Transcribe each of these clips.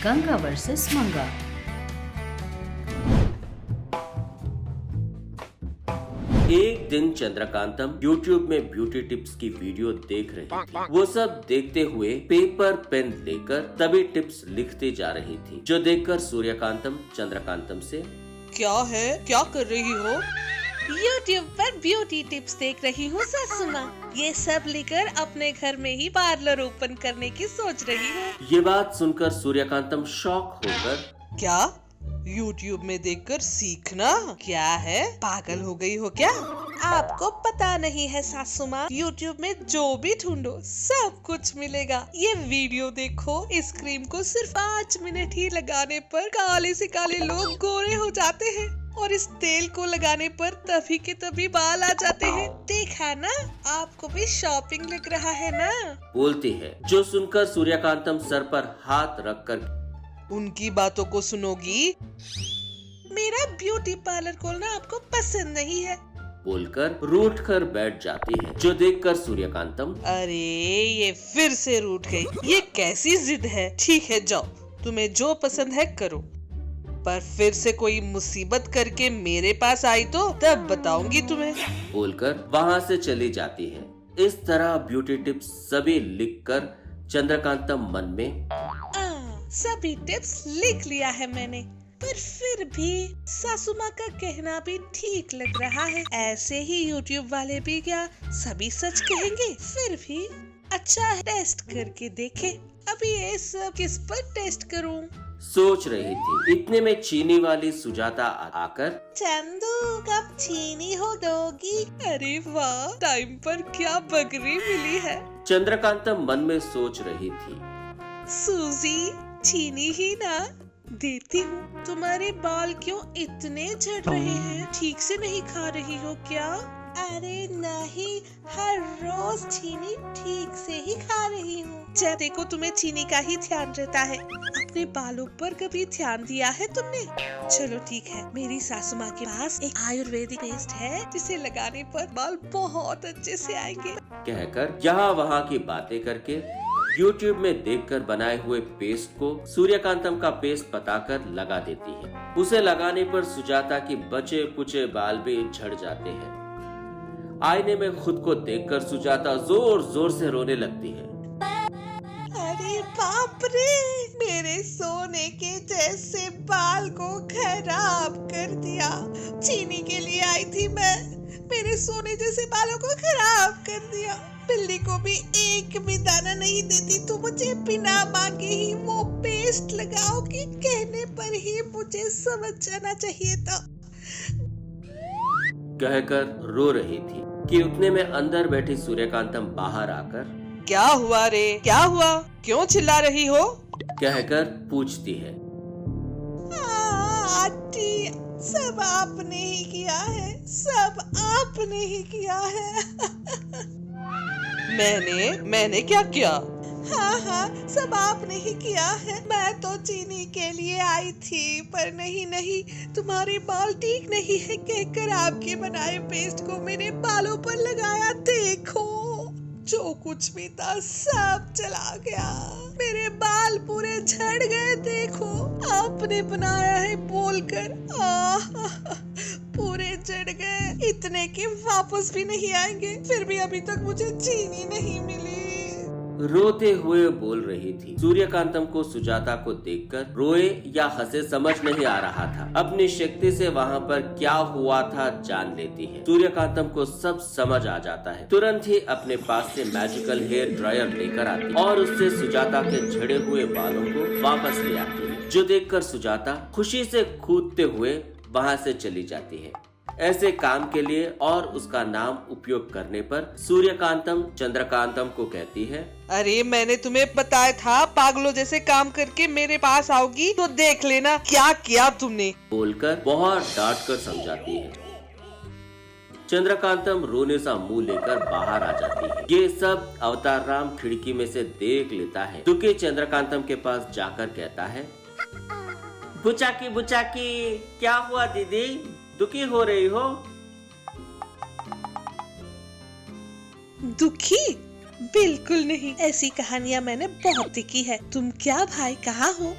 Ganga versus मंगा। एक दिन चंद्रकांतम YouTube में ब्यूटी टिप्स की वीडियो देख रही थी। वो सब देखते हुए पेपर पेन लेकर तभी टिप्स लिखते जा रही थी, जो देखकर सूर्यकांतम चंद्रकांतम से क्या है, क्या कर रही हो? YouTube पर ब्यूटी टिप्स देख रही हूँ सासू माँ। ये सब लेकर अपने घर में ही पार्लर ओपन करने की सोच रही हूँ। ये बात सुनकर सूर्यकांतम शॉक होकर क्या YouTube में देखकर सीखना? क्या है, पागल हो गई हो क्या? आपको पता नहीं है सासू माँ, YouTube में जो भी ढूंढो सब कुछ मिलेगा। ये वीडियो देखो, इस क्रीम को सिर्फ 5 मिनट ही लगाने पर काले से काले लोग गोरे हो जाते हैं और इस तेल को लगाने पर तभी के तभी बाल आ जाते हैं। देखा ना, आपको भी शॉपिंग लग रहा है ना? बोलती है, जो सुनकर सूर्यकांतम सर पर हाथ रखकर उनकी बातों को सुनोगी? मेरा ब्यूटी पार्लर खोलना आपको पसंद नहीं है बोलकर रूठ कर बैठ जाती है, जो देखकर सूर्यकांतम अरे ये फिर से रूठ गई। ये कैसी जिद है? ठीक है जाओ, तुम्हें जो पसंद है करो, पर फिर से कोई मुसीबत करके मेरे पास आई तो तब बताऊंगी तुम्हें, बोलकर वहाँ से चली जाती है। इस तरह ब्यूटी टिप्स सभी लिखकर चंद्रकांतम मन में सभी टिप्स लिख लिया है मैंने, पर फिर भी सासू माँ का कहना भी ठीक लग रहा है। ऐसे ही YouTube वाले भी क्या सभी सच कहेंगे? फिर भी अच्छा है, टेस्ट करके देखे। अभी ये सब किस पर टेस्ट करूं? सोच रही थी, इतने में चीनी वाली सुजाता आकर चंदू कब चीनी हो दोगी? अरे वाह, टाइम पर क्या बकरी मिली है। चंद्रकांतम मन में सोच रही थी, सूजी चीनी ही ना देती हूँ। तुम्हारे बाल क्यों इतने झड़ रहे हैं? ठीक से नहीं खा रही हो क्या? अरे नहीं, हर रोज चीनी ठीक से ही खा रही हूँ। जब देखो तुम्हें चीनी का ही ध्यान रहता है, अपने बालों पर कभी ध्यान दिया है तुमने? चलो ठीक है, मेरी सासू माँ के पास एक आयुर्वेदिक पेस्ट है जिसे लगाने पर बाल बहुत अच्छे से आएंगे। कहकर यहाँ वहाँ की बातें करके YouTube में देखकर बनाए हुए पेस्ट को सूर्यकांतम का पेस्ट बताकर लगा देती है। उसे लगाने पर सुजाता की बचे कुचे बाल भी झड़ जाते हैं। आईने में खुद को देखकर सुजाता जोर जोर से रोने लगती है। अरे बाप रे, मेरे सोने के जैसे बाल को खराब कर दिया। चीनी के लिए आई थी मैं, मेरे सोने जैसे बालों को खराब कर दिया। बिल्ली को भी एक भी दाना नहीं देती तो मुझे बिना मांगे ही वो पेस्ट लगाओगी? कहने पर ही मुझे समझ जाना चाहिए था। कहकर रो रही थी कि उतने में अंदर बैठी सूर्यकांतम बाहर आकर क्या हुआ रे, क्या हुआ, क्यों चिल्ला रही हो? कहकर पूछती है। आंटी, सब आपने ही किया है, सब आपने ही किया है। मैंने क्या किया? हाँ, सब आपने ही किया है। मैं तो चीनी के लिए आई थी, पर नहीं, तुम्हारे बाल ठीक नहीं है कहकर आपके बनाए पेस्ट को मेरे बालों पर लगाया। देखो, जो कुछ भी था सब चला गया, मेरे बाल पूरे झड़ गए। देखो, आपने बनाया है बोलकर पूरे झड़ गए, इतने कि वापस भी नहीं आएंगे। फिर भी अभी तक मुझे चीनी नहीं मिली। रोते हुए बोल रही थी। सूर्यकांतम को सुजाता को देखकर रोए या हंसे समझ नहीं आ रहा था। अपनी शक्ति से वहाँ पर क्या हुआ था जान लेती है। सूर्यकांतम को सब समझ आ जाता है। तुरंत ही अपने पास से मैजिकल हेयर ड्रायर लेकर आती और उससे सुजाता के झड़े हुए बालों को वापस ले आती है, जो देखकर सुजाता खुशी से कूदते हुए वहाँ से चली जाती है। ऐसे काम के लिए और उसका नाम उपयोग करने पर सूर्यकांतम चंद्रकांतम को कहती है, अरे मैंने तुम्हें बताया था, पागलों जैसे काम करके मेरे पास आओगी तो देख लेना क्या किया तुमने, बोलकर बहुत डांट कर समझाती है। चंद्रकांतम रोने सा मुंह लेकर बाहर आ जाती है। ये सब अवतार राम खिड़की में से देख लेता है। दुखी चंद्रकांतम के पास जाकर कहता है, बुचाकी क्या हुआ दीदी, दुखी हो रही हो? दुखी? बिल्कुल नहीं, ऐसी कहानियाँ मैंने बहुत लिखी है। तुम क्या भाई, कहाँ हो?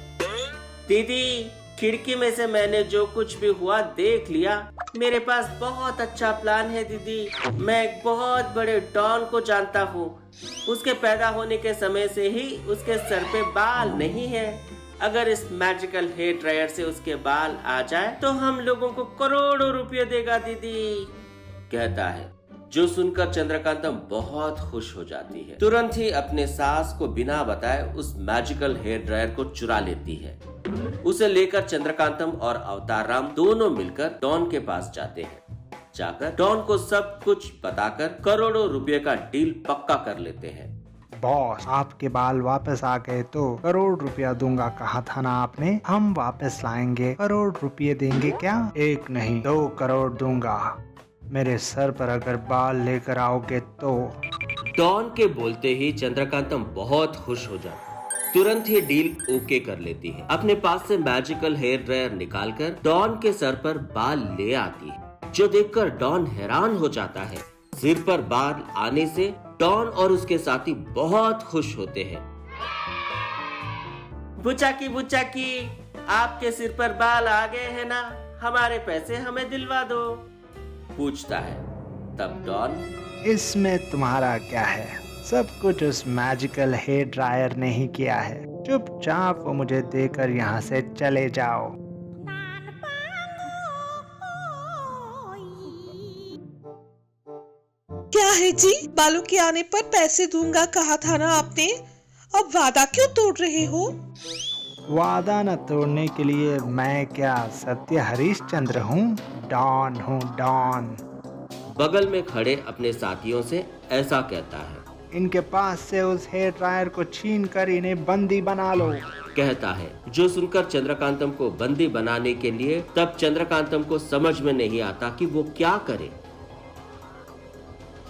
दीदी, खिड़की में से मैंने जो कुछ भी हुआ देख लिया। मेरे पास बहुत अच्छा प्लान है दीदी। मैं एक बहुत बड़े डॉन को जानता हूँ। उसके पैदा होने के समय से ही उसके सर पे बाल नहीं है। अगर इस मैजिकल हेयर ड्रायर से उसके बाल आ जाए तो हम लोगों को करोड़ों रुपए देगा दीदी, कहता है। जो सुनकर चंद्रकांतम बहुत खुश हो जाती है। तुरंत ही अपने सास को बिना बताए उस मैजिकल हेयर ड्रायर को चुरा लेती है। उसे लेकर चंद्रकांतम और अवतार राम दोनों मिलकर डॉन के पास जाते हैं। जाकर डॉन को सब कुछ बताकर करोड़ों रुपए का डील पक्का कर लेते हैं। बॉस, आपके बाल वापस आ गए तो करोड़ रुपया दूंगा कहा था ना आपने। हम वापस लाएंगे। करोड़ रुपये देंगे क्या? 1 नहीं 2 करोड़ दूंगा। मेरे सर पर अगर बाल लेकर आओगे तो। डॉन के बोलते ही चंद्रकांतम बहुत खुश हो जाती। तुरंत ही डील ओके कर लेती है। अपने पास से मैजिकल हेयर ड्रायर निकालकर डॉन के सर पर बाल ले आती है, जो देखकर डॉन हैरान हो जाता है। सिर पर बाल आने से डॉन और उसके साथी बहुत खुश होते हैं। बुचाकी बुचाकी, आपके सिर पर बाल आ गए हैं ना? हमारे पैसे हमें दिलवा दो, पूछता है। तब डॉन, इसमें तुम्हारा क्या है? सब कुछ उस मैजिकल हेयर ड्रायर ने ही किया है। चुपचाप वो मुझे देकर यहाँ से चले जाओ। क्या है जी? बालों के आने पर पैसे दूंगा कहा था ना आपने। अब वादा क्यों तोड़ रहे हो? वादा न तोड़ने के लिए मैं क्या सत्य हरिश्चंद्र हूँ? डॉन हूँ, डॉन। बगल में खड़े अपने साथियों से ऐसा कहता है। इनके पास से उस हेयर ड्रायर को छीन कर इन्हें बंदी बना लो, कहता है। जो सुनकर चंद्रकांतम को बंदी बनाने के लिए तब चंद्रकांतम को समझ में नहीं आता कि वो क्या करे।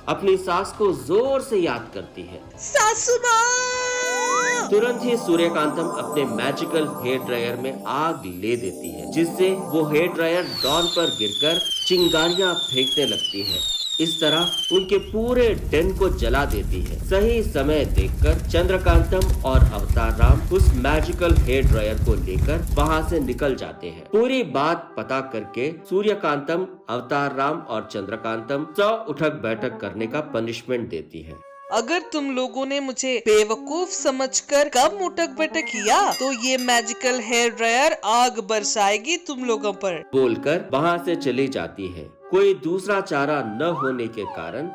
अपनी सास को जोर से याद करती है। सासू माँ! तुरंत ही सूर्यकांतम अपने मैजिकल हेयर ड्रायर में आग ले देती है, जिससे वो हेयर ड्रायर डॉन पर गिरकर चिंगारियां फेंकने लगती है। इस तरह उनके पूरे डेन को जला देती है। सही समय देखकर चंद्रकांतम और अवतार राम उस मैजिकल हेयर ड्रायर को लेकर वहां से निकल जाते हैं। पूरी बात पता करके सूर्यकांतम, अवतार राम और चंद्रकांतम 100 उठक बैठक करने का पनिशमेंट देती है। अगर तुम लोगों ने मुझे बेवकूफ समझकर कम उठक बैठक किया तो ये मैजिकल हेयर ड्रायर आग बरसाएगी तुम लोगों पर, बोलकर वहां से चली जाती है। कोई दूसरा चारा न होने के कारण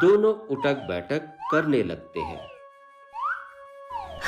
दोनों उठक बैठक करने लगते हैं।